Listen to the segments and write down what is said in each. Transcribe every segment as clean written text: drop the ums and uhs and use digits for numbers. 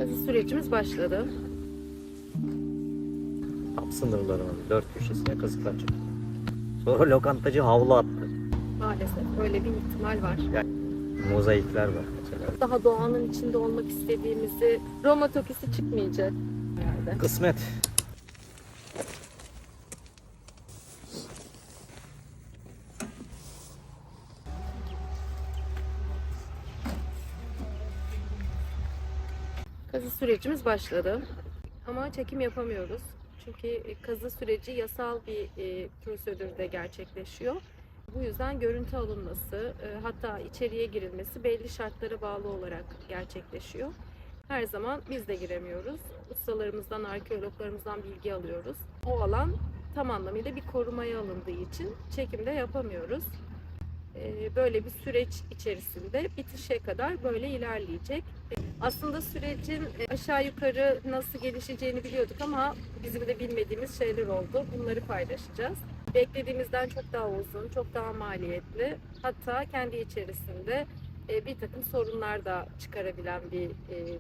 Kazı sürecimiz başladı. Tam sınırlarının dört köşesine kazıklar çekildi. Sonra lokantacı havlu attı. Maalesef öyle bir ihtimal var. Yani mozaikler var mesela. Daha doğanın içinde olmak istediğimizi Roma tokisi çıkmayacak herhalde. Kısmet. Kazı sürecimiz başladı. Ama çekim yapamıyoruz. Çünkü kazı süreci yasal bir prosedürde gerçekleşiyor. Bu yüzden görüntü alınması, hatta içeriye girilmesi belli şartlara bağlı olarak gerçekleşiyor. Her zaman biz de giremiyoruz. Ustalarımızdan, arkeologlarımızdan bilgi alıyoruz. O alan tam anlamıyla bir korumaya alındığı için çekim de yapamıyoruz. Böyle bir süreç içerisinde bitişe kadar böyle ilerleyecek. Aslında sürecin aşağı yukarı nasıl gelişeceğini biliyorduk ama bizim de bilmediğimiz şeyler oldu. Bunları paylaşacağız. Beklediğimizden çok daha uzun, çok daha maliyetli. Hatta kendi içerisinde bir takım sorunlar da çıkarabilen bir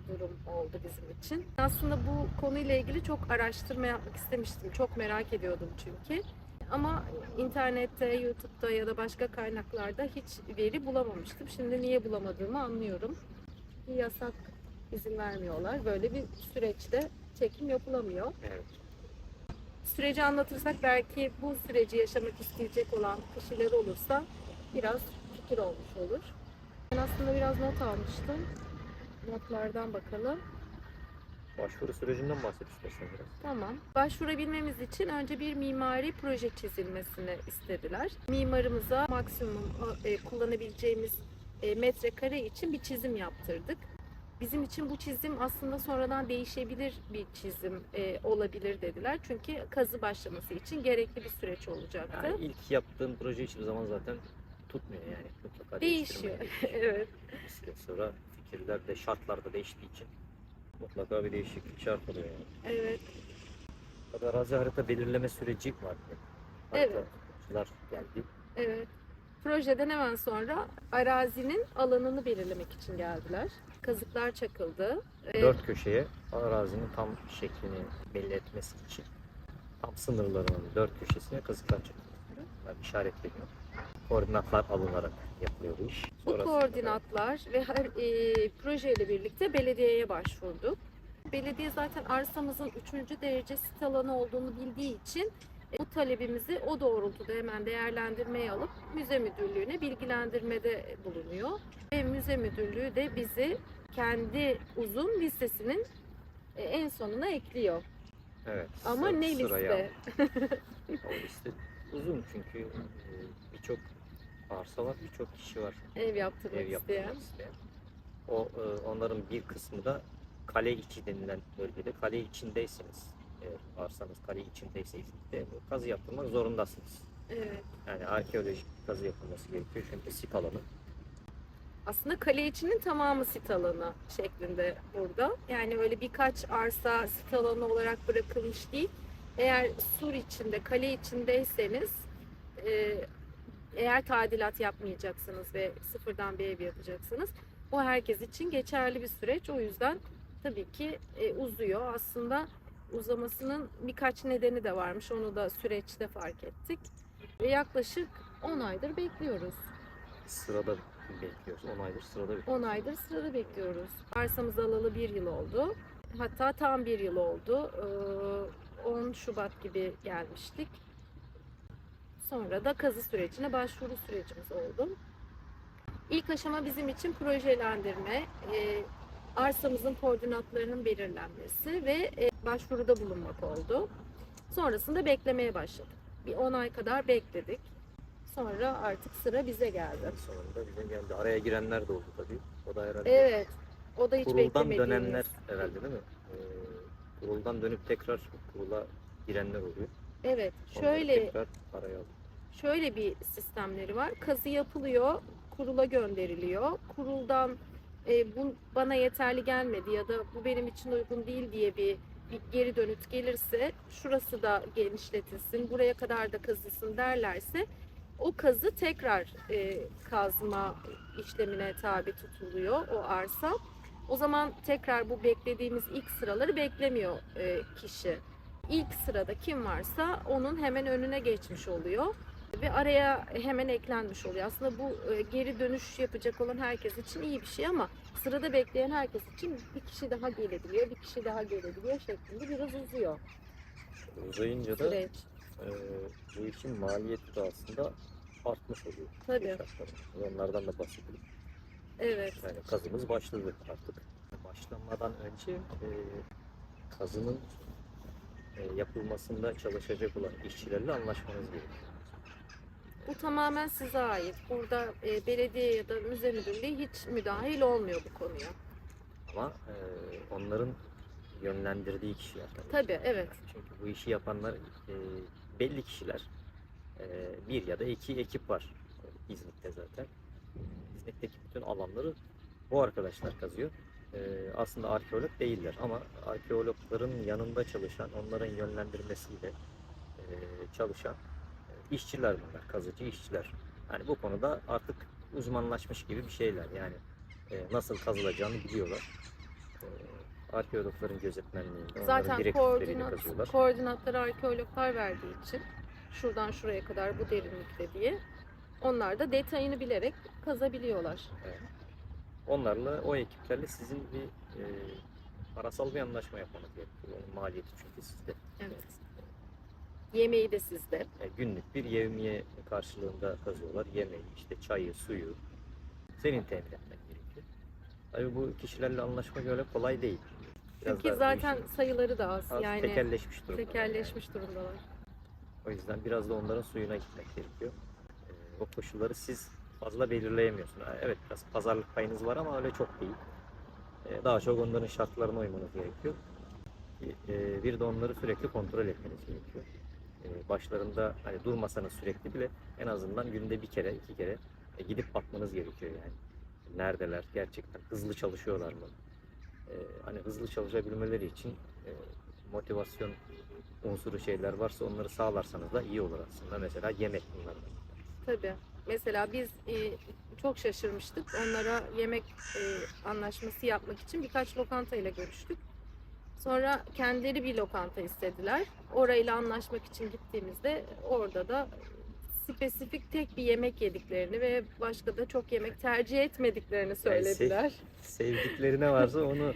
durum oldu bizim için. Aslında bu konuyla ilgili çok araştırma yapmak istemiştim. Çok merak ediyordum çünkü. Ama internette, YouTube'da ya da başka kaynaklarda hiç veri bulamamıştım. Şimdi niye bulamadığımı anlıyorum. Bir yasak izin vermiyorlar. Böyle bir süreçte çekim yapılamıyor. Evet. Süreci anlatırsak belki bu süreci yaşamak isteyecek olan kişiler olursa biraz fikir olmuş olur. Ben aslında biraz not almıştım. Notlardan bakalım. Başvuru sürecinden bahset istersen biraz. Tamam. Başvurabilmemiz için önce bir mimari proje çizilmesini istediler. Mimarımıza maksimum kullanabileceğimiz metrekare için bir çizim yaptırdık. Bizim için bu çizim aslında sonradan değişebilir bir çizim olabilir dediler. Çünkü kazı başlaması için gerekli bir süreç olacaktı. Yani ilk yaptığın proje hiçbir zaman zaten tutmuyor yani. Mutlaka Değişiyor. Evet. Bir süre sonra fikirler de şartlar da değiştiği için mutlaka bir değişiklik şart oluyor yani. Evet. Tabii arazi harita belirleme süreci var. Evet. Haritacılar geldi. Evet. Projeden hemen sonra arazinin alanını belirlemek için geldiler. Kazıklar çakıldı. Dört köşeye arazinin tam şeklini belli etmesi için tam sınırlarının dört köşesine kazıklar çekildi. Yani işaretleniyor. Koordinatlar alınarak yapılıyor bu iş. Bu koordinatlar ve projeyle birlikte belediyeye başvurduk. Belediye zaten arsamızın 3. derece sit alanı olduğunu bildiği için bu talebimizi o doğrultuda hemen değerlendirmeye alıp müze müdürlüğüne bilgilendirmede bulunuyor. Ve müze müdürlüğü de bizi kendi uzun listesinin en sonuna ekliyor. Evet. Ama ne sıraya liste? O liste uzun çünkü birçok arsa var, birçok kişi var. Ev yaptırmak Ev isteyen. yaptırmak isteyen. Onların bir kısmı da kale içi denilen bölgede. Kale içindeyseniz, eğer arsanız kale içindeyse kazı yaptırmak zorundasınız. Evet. Yani arkeolojik kazı yapılması gerekiyor çünkü sit alanı. Aslında kale içinin tamamı sit alanı şeklinde burada. Yani öyle birkaç arsa sit alanı olarak bırakılmış değil. Eğer sur içinde, kale içindeyseniz, eğer tadilat yapmayacaksınız ve sıfırdan bir ev yapacaksınız, bu herkes için geçerli bir süreç. O yüzden tabii ki uzuyor. Aslında uzamasının birkaç nedeni de varmış. Onu da süreçte fark ettik. Ve yaklaşık 10 aydır bekliyoruz. Sırada bekliyoruz. 10 aydır sırada bekliyoruz. 10 aydır sırada bekliyoruz. Arsamızı alalı 1 yıl oldu. Hatta tam 1 yıl oldu. 10 Şubat gibi gelmiştik. Sonra da kazı sürecine başvuru sürecimiz oldu. İlk aşama bizim için projelendirme, arsamızın koordinatlarının belirlenmesi ve başvuruda bulunmak oldu. Sonrasında beklemeye başladık. Bir 10 ay kadar bekledik. Sonra artık sıra bize geldi. En sonunda bize geldi. Araya girenler de oldu tabii. O da herhalde. Evet. O da hiç Kuruldan beklemediğimiz. dönenler herhalde değil mi? Kuruldan dönüp tekrar kurula girenler oluyor. Evet. Onları Şöyle tekrar araya alıyor. Şöyle bir sistemleri var. Kazı yapılıyor, kurula gönderiliyor. Kuruldan bu bana yeterli gelmedi ya da bu benim için uygun değil diye bir geri dönüt gelirse, şurası da genişletilsin, buraya kadar da kazılsın derlerse, o kazı tekrar kazma işlemine tabi tutuluyor o arsa. O zaman tekrar bu beklediğimiz ilk sıraları beklemiyor kişi. İlk sırada kim varsa onun hemen önüne geçmiş oluyor ve araya hemen eklenmiş oluyor. Aslında bu geri dönüş yapacak olan herkes için iyi bir şey ama sırada bekleyen herkes için bir kişi daha gelebiliyor, bir kişi daha gelebiliyor şeklinde biraz uzuyor Uzayınca da süreç. bu işin maliyeti de aslında artmış oluyor. Tabii. Şartlarda. Onlardan da bahsedelim. Evet. Yani kazımız başladı artık. Başlamadan önce kazının yapılmasında çalışacak olan işçilerle anlaşmanız gerekiyor. Bu tamamen size ait. Burada belediye ya da müze müdürlüğü hiç müdahil olmuyor bu konuya. Ama onların yönlendirdiği kişiler tabii. Tabii, evet. Çünkü bu işi yapanlar belli kişiler. Bir ya da iki ekip var İznik'te zaten. İznik'teki bütün alanları bu arkadaşlar kazıyor. Aslında arkeolog değiller ama arkeologların yanında çalışan, onların yönlendirmesiyle çalışan işçiler bunlar, kazıcı işçiler. Yani bu konuda artık uzmanlaşmış gibi bir şeyler. Yani nasıl kazılacağını biliyorlar. Arkeologların gözetmenliğinde, onların Zaten direktifleriyle kazıyorlar. koordinatları arkeologlar verdiği için şuradan şuraya kadar bu derinlikte diye onlar da detayını bilerek kazabiliyorlar. Evet. Onlarla, o ekiplerle sizin bir parasal bir anlaşma yapmanız gerekiyor. Onun maliyeti çünkü sizde. Evet. Yemeği de sizde. Günlük bir yevmiye karşılığında kazıyorlar. Yemeği, işte çayı, suyu senin temin etmek gerekiyor. Tabii bu kişilerle anlaşmak öyle kolay değil. Biraz Çünkü daha bu zaten işin sayıları da az. Yani tekelleşmiş durumda. tekelleşmiş durumdalar. O yüzden biraz da onların suyuna gitmek gerekiyor. O koşulları siz fazla belirleyemiyorsunuz. Evet, biraz pazarlık payınız var ama öyle çok değil. Daha çok onların şartlarına uymanız gerekiyor. Bir de onları sürekli kontrol etmeniz gerekiyor. Başlarında hani durmasanız sürekli bile en azından günde bir kere, iki kere gidip bakmanız gerekiyor yani. Neredeler, gerçekten hızlı çalışıyorlar mı? Hani hızlı çalışabilmeleri için motivasyon unsuru şeyler varsa onları sağlarsanız da iyi olur aslında. Mesela yemek bunlardan. Tabii. Mesela biz çok şaşırmıştık. Onlara yemek anlaşması yapmak için birkaç lokantayla görüştük. Sonra kendileri bir lokanta istediler. Orayla anlaşmak için gittiğimizde orada da spesifik tek bir yemek yediklerini ve başka da çok yemek tercih etmediklerini söylediler. Sevdikleri ne varsa onu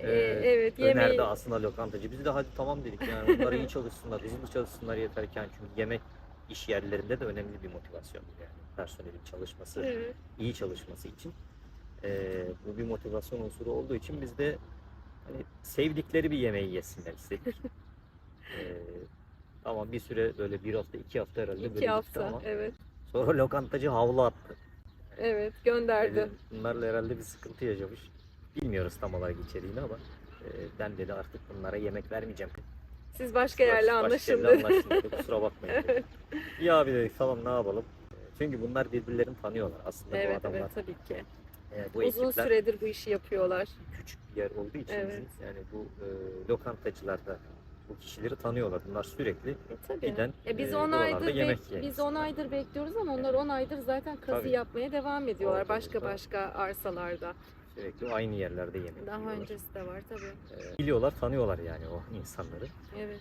Evet, önerdi yemeği aslında lokantacı. Biz de hadi tamam dedik yani onlar iyi çalışsınlar, hızlı çalışsınlar yeterken çünkü yemek iş yerlerinde de önemli bir motivasyon yani personelin çalışması, evet, iyi çalışması için bu bir motivasyon unsuru olduğu için biz de hani sevdikleri bir yemeği yesinler istedik. Tamam bir süre böyle bir hafta iki hafta herhalde böyle 2 gitti hafta, ama evet, sonra lokantacı havlu attı. evet gönderdi. Yani bunlarla herhalde bir sıkıntı yaşamış. Bilmiyoruz tam olarak içeriğini ama ben dedi artık bunlara yemek vermeyeceğim. Siz başka yerle Başka yerle anlaşıldı. anlaştık dedi, kusura bakmayın dedi. İyi abi dedik tamam ne yapalım. Çünkü bunlar birbirlerini tanıyorlar aslında bu Evet, adamlar. evet tabii ki. Bu Uzun ekipler süredir bu işi yapıyorlar. küçük bir yer olduğu için Evet. yani bu lokantacılar da bu kişileri tanıyorlar. Bunlar sürekli Tabii. giden Biz buralarda yemek yiyen biz 10 insanlar. aydır bekliyoruz ama onlar 10 aydır zaten kazı Tabii. yapmaya devam ediyorlar Orada başka arsalarda. Sürekli aynı yerlerde yemek Daha yiyorlar. öncesi de var tabii. Biliyorlar, tanıyorlar yani o insanları. Evet.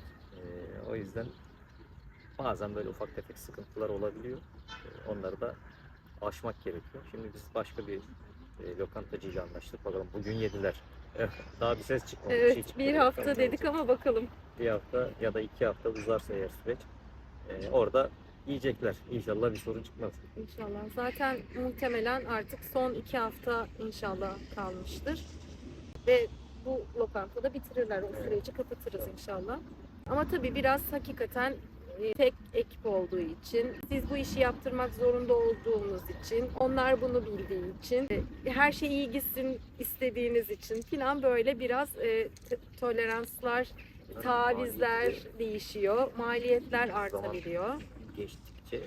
O yüzden bazen böyle ufak tefek sıkıntılar olabiliyor. Onları da aşmak gerekiyor. Şimdi biz başka bir lokantacıyla anlaştık. Bakalım bugün yediler. Daha bir ses çıkmadı. Bir şey Evet, çıkmadı. bir Bakalım hafta ne dedik olacak. ama bakalım. Bir hafta ya da 2 hafta uzarsa eğer süreç orada yiyecekler. İnşallah bir sorun çıkmaz. İnşallah. Zaten muhtemelen artık son 2 hafta inşallah kalmıştır. Ve bu lokantada bitirirler. O süreci kapatırız inşallah. Ama tabii biraz hakikaten tek ekip olduğu için, siz bu işi yaptırmak zorunda olduğunuz için, onlar bunu bildiği için, her şey iyi gitsin istediğiniz için falan böyle biraz toleranslar, tavizler değişiyor, maliyetler artabiliyor. Geçtikçe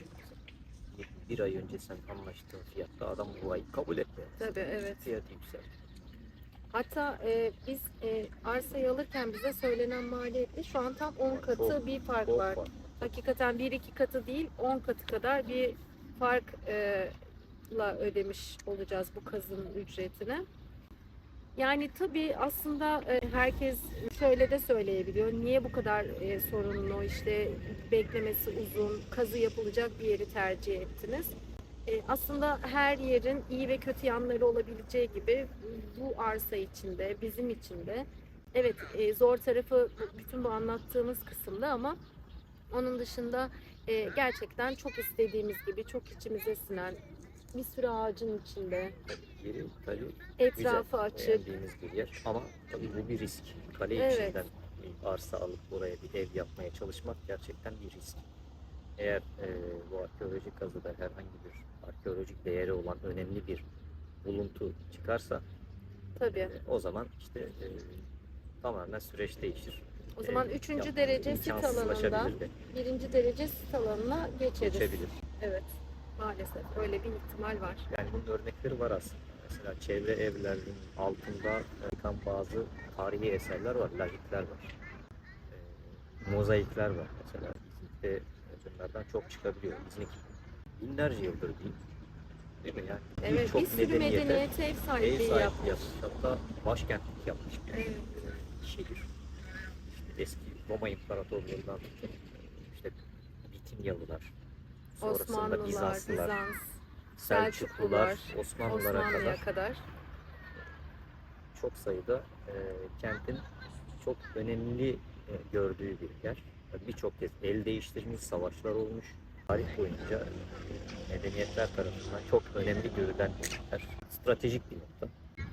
bir ay önce sen anlaştığın fiyatta adam bu ay kabul etti. Tabii evet. Fiyat yükseldi. Hatta biz arsayı alırken bize söylenen maliyetle şu an tam 10 katı bir fark var. Hakikaten 1-2 katı değil 10 katı kadar bir farkla ödemiş olacağız bu kazının ücretini. Yani tabii aslında herkes şöyle de söyleyebiliyor. Niye bu kadar sorunlu, işte beklemesi uzun, kazı yapılacak bir yeri tercih ettiniz? Aslında her yerin iyi ve kötü yanları olabileceği gibi bu arsa içinde, bizim için de evet, zor tarafı bütün bu anlattığımız kısımda, ama onun dışında gerçekten çok istediğimiz gibi, çok içimize sinen bir sürü ağacın içinde, Yeri tabii güzel, etrafı açık. beğendiğimiz bir yer ama tabii bu bir risk. Kale Evet. içinden bir arsa alıp oraya bir ev yapmaya çalışmak gerçekten bir risk. Eğer bu arkeolojik kazıda herhangi bir arkeolojik değeri olan önemli bir buluntu çıkarsa Tabii. o zaman işte tamamen süreç değişir. O zaman 3. Yapmak derece sit alanından imkansızlaşabilir de 1. derece sit alanına geçeriz. geçebilir. Evet. Maalesef öyle bir ihtimal var. Yani bunun örnekleri var aslında. Mesela çevre evlerinin altında çıkan bazı tarihi eserler var, lahitler var. Mozaikler var mesela. İznik'te bunlardan çok çıkabiliyor. İznik binlerce yıldır değil mi yani? Evet, Birçok bir sürü medeniyete ev ev sahipliği sahipliği yapmış. yapmış. Hatta başkentlik yapmış bir Evet. şehir. İşte eski Roma İmparatorluğundan tutun, işte Bitinyalılar, sonrasında Osmanlılar, Bizanslılar, Bizans, Selçuklular, Selçuklular, Osmanlılara Osmanlı'ya kadar kadar. çok sayıda kentin çok önemli gördüğü bir yer. Birçok kez el değiştirmiş, savaşlar olmuş. Tarih boyunca medeniyetler tarafından çok önemli görülen bir yer. Stratejik bir nokta.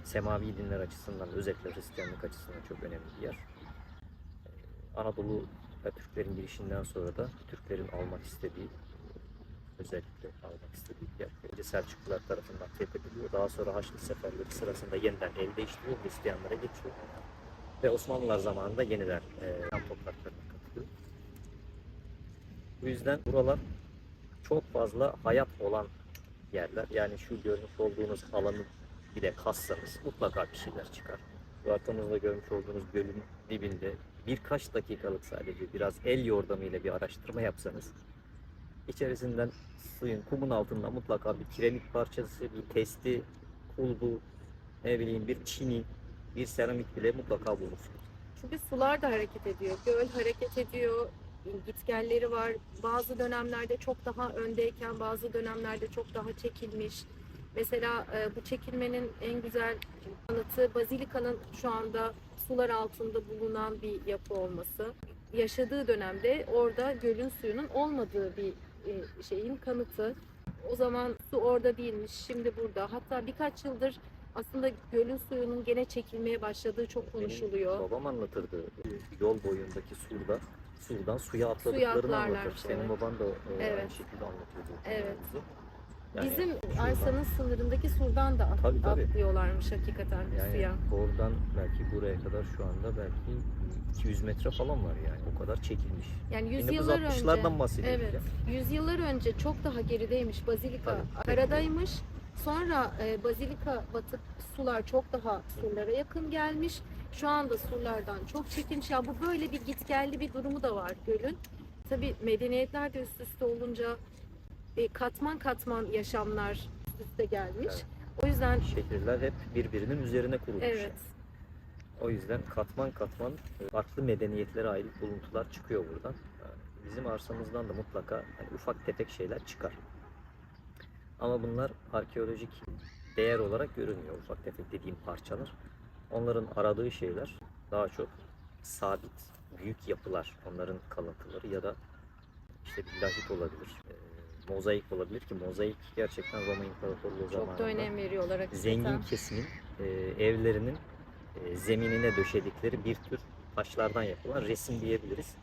Semavi dinler açısından, özellikle Hristiyanlık açısından çok önemli bir yer. Anadolu ve Türklerin girişinden sonra da Türklerin almak istediği, özellikle almak istediği bir yer. Önce Selçuklular tarafından fethediliyor. Daha sonra Haçlı seferleri sırasında yeniden el değiştiriyor, Hristiyanlara geçiyor. Ve Osmanlılar zamanında yeniden yan topraklarına katılıyor. Bu yüzden buralar çok fazla hayat olan yerler. Yani şu görmüş olduğunuz alanı bile kassanız mutlaka bir şeyler çıkar. Şu arkamızda görmüş olduğunuz gölün dibinde birkaç dakikalık sadece biraz el yordamıyla bir araştırma yapsanız içerisinden suyun, kumun altında mutlaka bir kiremit parçası, bir testi, kulbu, ne bileyim bir çini, bir seramik bile mutlaka bulursunuz. Çünkü sular da hareket ediyor. Göl hareket ediyor. Gitgelleri var. Bazı dönemlerde çok daha öndeyken bazı dönemlerde çok daha çekilmiş. Mesela bu çekilmenin en güzel kanıtı Bazilika'nın şu anda sular altında bulunan bir yapı olması. Yaşadığı dönemde orada gölün suyunun olmadığı bir şeyin kanıtı. O zaman su orada değilmiş, şimdi burada. Hatta birkaç yıldır aslında gölün suyunun gene çekilmeye başladığı çok konuşuluyor. Benim babam anlatırdı. Yol boyundaki surdan suya atladıklarını atlarlarmış, anlatır. Senin evet. baban da Evet. aynı şekilde anlatıyordu. Evet. Yani Bizim şuradan- arsanın sınırındaki surdan da Tabii, tabii. atlıyorlarmış hakikaten yani suya. oradan belki buraya kadar şu anda belki 200 metre falan var yani. O kadar çekilmiş. Yani yüzyıllar önce, 1960'lardan bahsediyoruz evet, ya. yüzyıllar önce çok daha gerideymiş Bazilika. Tabii. Karadaymış. Sonra Bazilika batıp sular çok daha surlara yakın gelmiş. Şu anda surlardan çok çekilmiş. Ya bu böyle bir gitgelli bir durumu da var gölün. Tabii medeniyetler de üst üste olunca katman katman yaşamlar üst üste gelmiş. Evet. O yüzden Şehirler hep birbirinin üzerine kurulmuş. evet, O yüzden katman katman farklı medeniyetlere ait buluntular çıkıyor buradan. Bizim arsamızdan da mutlaka hani ufak tefek şeyler çıkar. Ama bunlar arkeolojik değer olarak görünmüyor. Ufak tefek dediğim parçalar. Onların aradığı şeyler daha çok sabit, büyük yapılar. Onların kalıntıları ya da işte bir lahit olabilir. Mozaik olabilir ki mozaik gerçekten Roma İmparatorluğu çok zamanında da önem veriyorlar hakikaten. zengin kesimin evlerinin zeminine döşedikleri bir tür taşlardan yapılan resim diyebiliriz.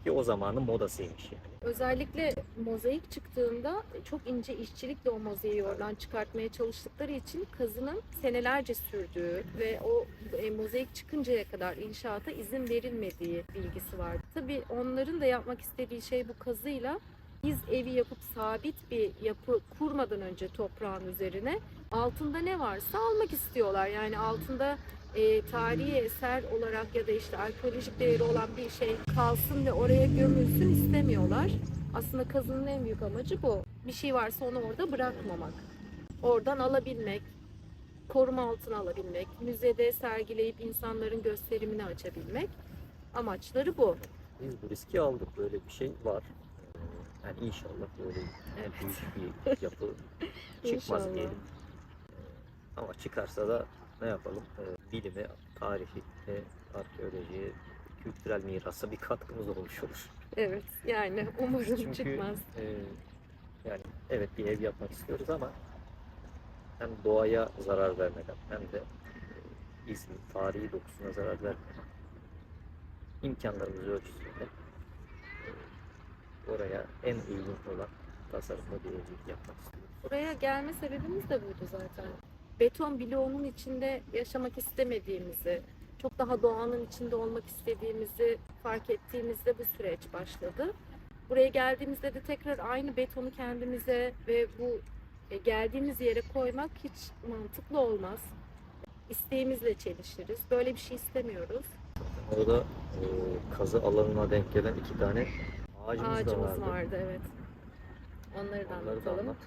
Ki o zamanın modasıymış yani. Özellikle mozaik çıktığında çok ince işçilikle o mozaiği oradan çıkartmaya çalıştıkları için kazının senelerce sürdüğü ve o mozaik çıkıncaya kadar inşaata izin verilmediği bilgisi var. Tabii onların da yapmak istediği şey bu kazıyla biz evi yapıp sabit bir yapı kurmadan önce toprağın üzerine altında ne varsa almak istiyorlar. Yani altında tarihi eser olarak ya da işte arkeolojik değeri olan bir şey kalsın ve oraya gömülsün istemiyorlar. Aslında kazının en büyük amacı bu. Bir şey varsa onu orada bırakmamak. Oradan alabilmek. koruma altına alabilmek, müzede sergileyip insanların gösterimini açabilmek. Amaçları bu. Biz bu riski aldık. Böyle bir şey var. Yani inşallah böyle Evet. büyük bir yapı çıkmaz İnşallah. diyelim. Ama çıkarsa da ne yapalım? Bilime, tarihi, arkeolojiye, kültürel mirasa bir katkımız olmuş olur. Evet, yani umarım Çünkü çıkmaz. yani evet bir ev yapmak istiyoruz ama hem doğaya zarar vermeden hem de İzmir tarihi dokusuna zarar vermeden imkanlarımız ölçüsünde oraya en uygun olan tasarımda bir ev yapmak istiyoruz. Buraya gelme sebebimiz de buydu zaten. Beton bloğunun içinde yaşamak istemediğimizi, çok daha doğanın içinde olmak istediğimizi fark ettiğimizde bu süreç başladı. Buraya geldiğimizde de tekrar aynı betonu kendimize ve bu geldiğimiz yere koymak hiç mantıklı olmaz. İsteğimizle çelişiriz. Böyle bir şey istemiyoruz. Orada kazı alanına denk gelen 2 tane ağacımız da Ağacımız vardı. vardı, evet. Onları da Onları da anlatalım. anlat.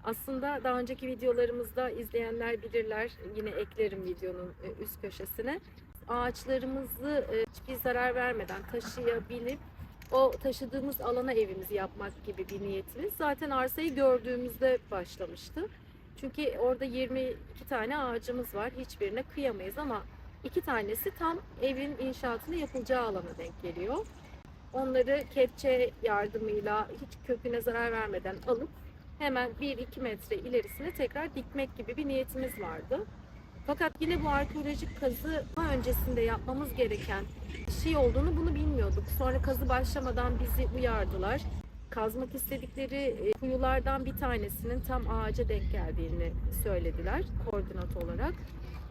Aslında daha önceki videolarımızda izleyenler bilirler. Yine eklerim videonun üst köşesine. Ağaçlarımızı hiçbir zarar vermeden taşıyabilip o taşıdığımız alana evimizi yapmak gibi bir niyetimiz zaten arsayı gördüğümüzde başlamıştı. Çünkü orada 22 tane ağacımız var. Hiçbirine kıyamayız ama 2 tanesi tam evin inşaatına yapılacağı alana denk geliyor. Onları kepçe yardımıyla hiç köküne zarar vermeden alıp hemen 1-2 metre ilerisine tekrar dikmek gibi bir niyetimiz vardı. Fakat yine bu arkeolojik kazı öncesinde yapmamız gereken bir şey olduğunu bunu bilmiyorduk. Sonra kazı başlamadan bizi uyardılar. Kazmak istedikleri kuyulardan bir tanesinin tam ağaca denk geldiğini söylediler koordinat olarak.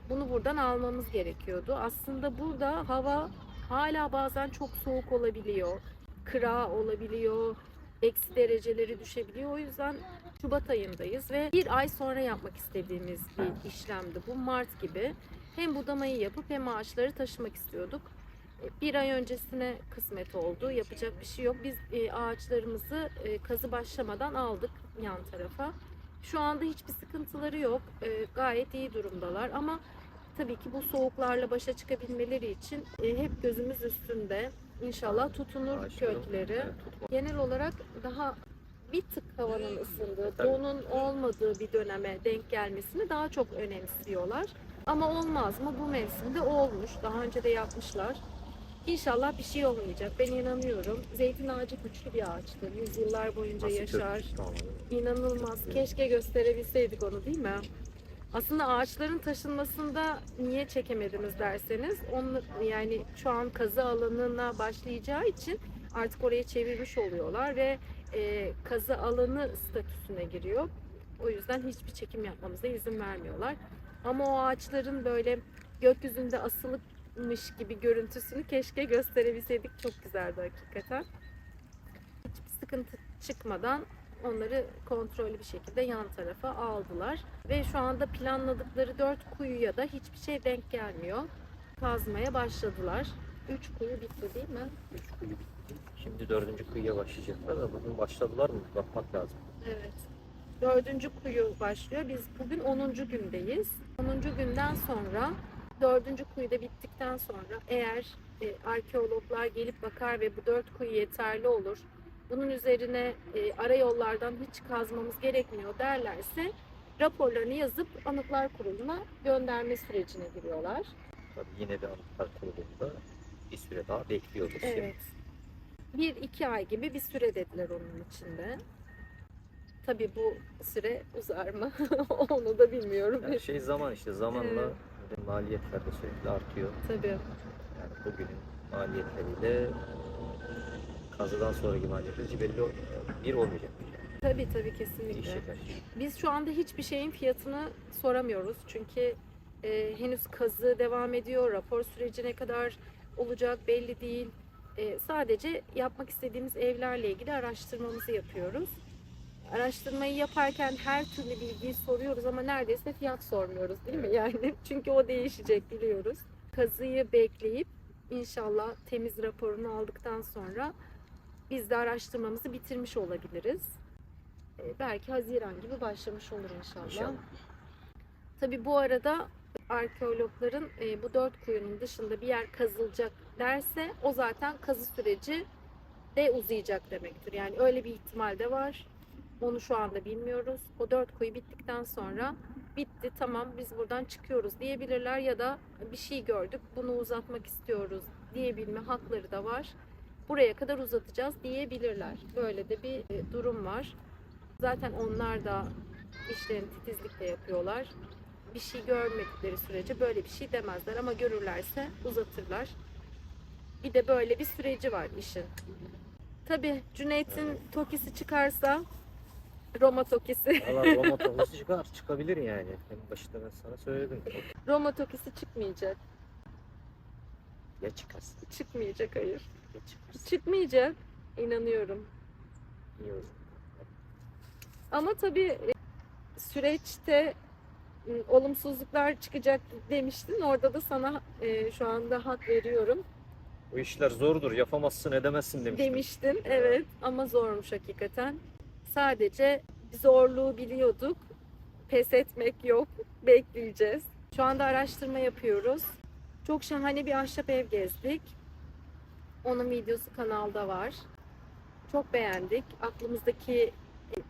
Bunu buradan almamız gerekiyordu. Aslında burada hava hala bazen çok soğuk olabiliyor. Kıra olabiliyor. Eksi dereceleri düşebiliyor. O yüzden Şubat ayındayız ve bir ay sonra yapmak istediğimiz bir işlemdi. Bu Mart gibi. Hem budamayı yapıp hem ağaçları taşımak istiyorduk. Bir ay öncesine kısmet oldu. Yapacak bir şey yok. Biz ağaçlarımızı kazı başlamadan aldık yan tarafa. Şu anda hiçbir sıkıntıları yok. Gayet iyi durumdalar ama tabii ki bu soğuklarla başa çıkabilmeleri için hep gözümüz üstünde. İnşallah tutunur Ağaçların, kökleri. evet, tutma. Genel olarak daha bir tık havanın ısındığı, Tabii. donun olmadığı bir döneme denk gelmesini daha çok önemsiyorlar. Ama olmaz mı? Bu mevsimde olmuş. Daha önce de yapmışlar. İnşallah bir şey olmayacak. Ben inanıyorum. Zeytin ağacı güçlü bir ağaçtır. Yüzyıllar boyunca Nasıl yaşar. kök kalmadı? İnanılmaz. Çok iyi. Keşke gösterebilseydik onu, değil mi? Aslında ağaçların taşınmasında niye çekemediniz derseniz, yani şu an kazı alanına başlayacağı için artık oraya çevirmiş oluyorlar ve kazı alanı statüsüne giriyor. O yüzden hiçbir çekim yapmamıza izin vermiyorlar. Ama o ağaçların böyle gökyüzünde asılıkmış gibi görüntüsünü keşke gösterebilseydik. Çok güzeldi hakikaten. Hiçbir sıkıntı çıkmadan onları kontrollü bir şekilde yan tarafa aldılar. Ve şu anda planladıkları 4 kuyuya da hiçbir şey denk gelmiyor. Kazmaya başladılar. 3 kuyu bitti, değil mi? 3 kuyu bitti. Şimdi 4. kuyuya başlayacaklar da bugün başladılar mı? Bakmak lazım. Evet. 4. kuyu başlıyor. Biz bugün 10. gündeyiz. 10. günden sonra 4. kuyuda bittikten sonra eğer arkeologlar gelip bakar ve bu 4 kuyu yeterli olur, bunun üzerine ara yollardan hiç kazmamız gerekmiyor derlerse raporlarını yazıp Anıtlar Kurulu'na gönderme sürecine giriyorlar. Tabii yine de Anıtlar Kurulu'nda bir süre daha bekliyoruz. Evet. 1-2 ay gibi bir süre dediler onun içinde. Tabii bu süre uzar mı? Onu da bilmiyorum. Her şey zaman işte. Zamanla Evet. maliyetler de sürekli artıyor. Tabii. Yani bugünün maliyetleriyle kazıdan sonraki maliyetler hiç belli bir olmayacak. Tabii kesinlikle. Değişecek. Biz şu anda hiçbir şeyin fiyatını soramıyoruz. Çünkü henüz kazı devam ediyor. Rapor süreci ne kadar olacak belli değil. Sadece yapmak istediğimiz evlerle ilgili araştırmamızı yapıyoruz. Araştırmayı yaparken her türlü bilgiyi soruyoruz ama neredeyse fiyat sormuyoruz, değil mi? Yani çünkü o değişecek, biliyoruz. Kazıyı bekleyip inşallah temiz raporunu aldıktan sonra biz de araştırmamızı bitirmiş olabiliriz. Belki Haziran gibi başlamış olur inşallah. İnşallah. Tabii bu arada arkeologların bu 4 kuyunun dışında bir yer kazılacak derse o zaten kazı süreci de uzayacak demektir. Yani öyle bir ihtimal de var. Onu şu anda bilmiyoruz. O 4 kuyu bittikten sonra bitti, tamam biz buradan çıkıyoruz diyebilirler ya da bir şey gördük bunu uzatmak istiyoruz diyebilme hakları da var. Buraya kadar uzatacağız diyebilirler. Böyle de bir durum var. Zaten onlar da işlerini titizlikle yapıyorlar. Bir şey görmedikleri sürece böyle bir şey demezler ama görürlerse uzatırlar. Bir de böyle bir süreci var işin. Tabii Cüneyt'in tokisi çıkarsa, Roma tokisi. Valla Roma tokisi çıkabilir yani. En başta ben sana söyledim. Roma tokisi çıkmayacak. Ya çıkarsın Çıkmayacak, hayır. ya çıkarsın. Çıkmayacak. İnanıyorum. İyi o zaman. Ama tabii süreçte olumsuzluklar çıkacak demiştin. Orada da sana şu anda hak veriyorum. Bu işler zordur, yapamazsın, edemezsin demiştim. Demiştin, evet, ama zormuş hakikaten. Sadece zorluğu biliyorduk. Pes etmek yok. Bekleyeceğiz. Şu anda araştırma yapıyoruz. Çok şahane bir ahşap ev gezdik. Onun videosu kanalda var. Çok beğendik. Aklımızdaki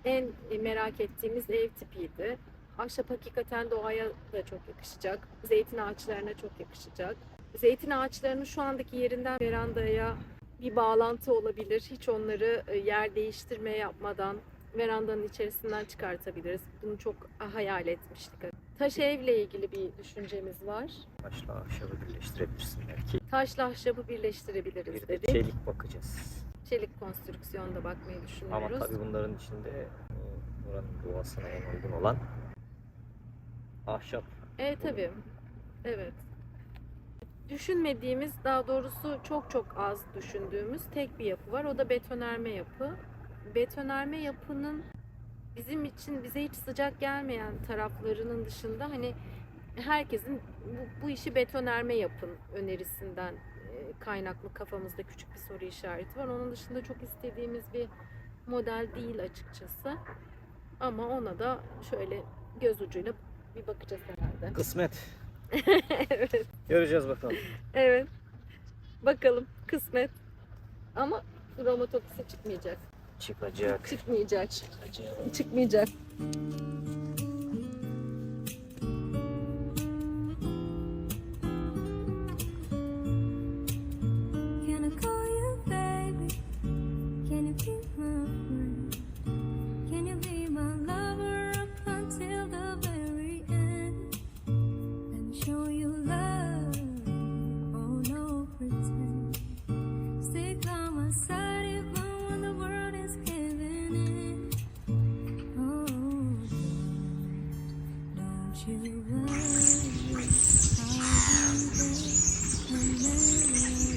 en merak ettiğimiz ev tipiydi. Ahşap hakikaten doğaya da çok yakışacak. Zeytin ağaçlarına çok yakışacak. Zeytin ağaçlarının şu andaki yerinden verandaya bir bağlantı olabilir. Hiç onları yer değiştirme yapmadan verandanın içerisinden çıkartabiliriz. Bunu çok hayal etmiştik. Taş evle ilgili bir düşüncemiz var. Başla ahşabı birleştirebilirsin belki. Taşla ahşabı birleştirebiliriz Bir de dedik. çelik bakacağız. Çelik konstrüksiyonda bakmayı düşünüyoruz. Ama tabii bunların içinde buranın doğasına en uygun olan ahşap. Evet tabii. Evet. Düşünmediğimiz, daha doğrusu çok az düşündüğümüz tek bir yapı var. O da betonarme yapı. Betonarme yapının bizim için bize hiç sıcak gelmeyen taraflarının dışında hani herkesin bu işi betonarme yapın önerisinden kaynaklı kafamızda küçük bir soru işareti var. Onun dışında çok istediğimiz bir model değil açıkçası. Ama ona da şöyle göz ucuyla bir bakacağız herhalde. Kısmet. Evet. Göreceğiz bakalım. Evet. Bakalım kısmet. Ama Roma tokisi çıkmayacak. Çıkacak. Çıkmayacak. Çıkacak. Çıkmayacak. Can I call you baby? Can you be my friend? Can you be my lover up until the very end? Let me show you love, oh no pretend. Stick by my side even when the world is giving in. Oh, don't you worry, I'll be there whenever.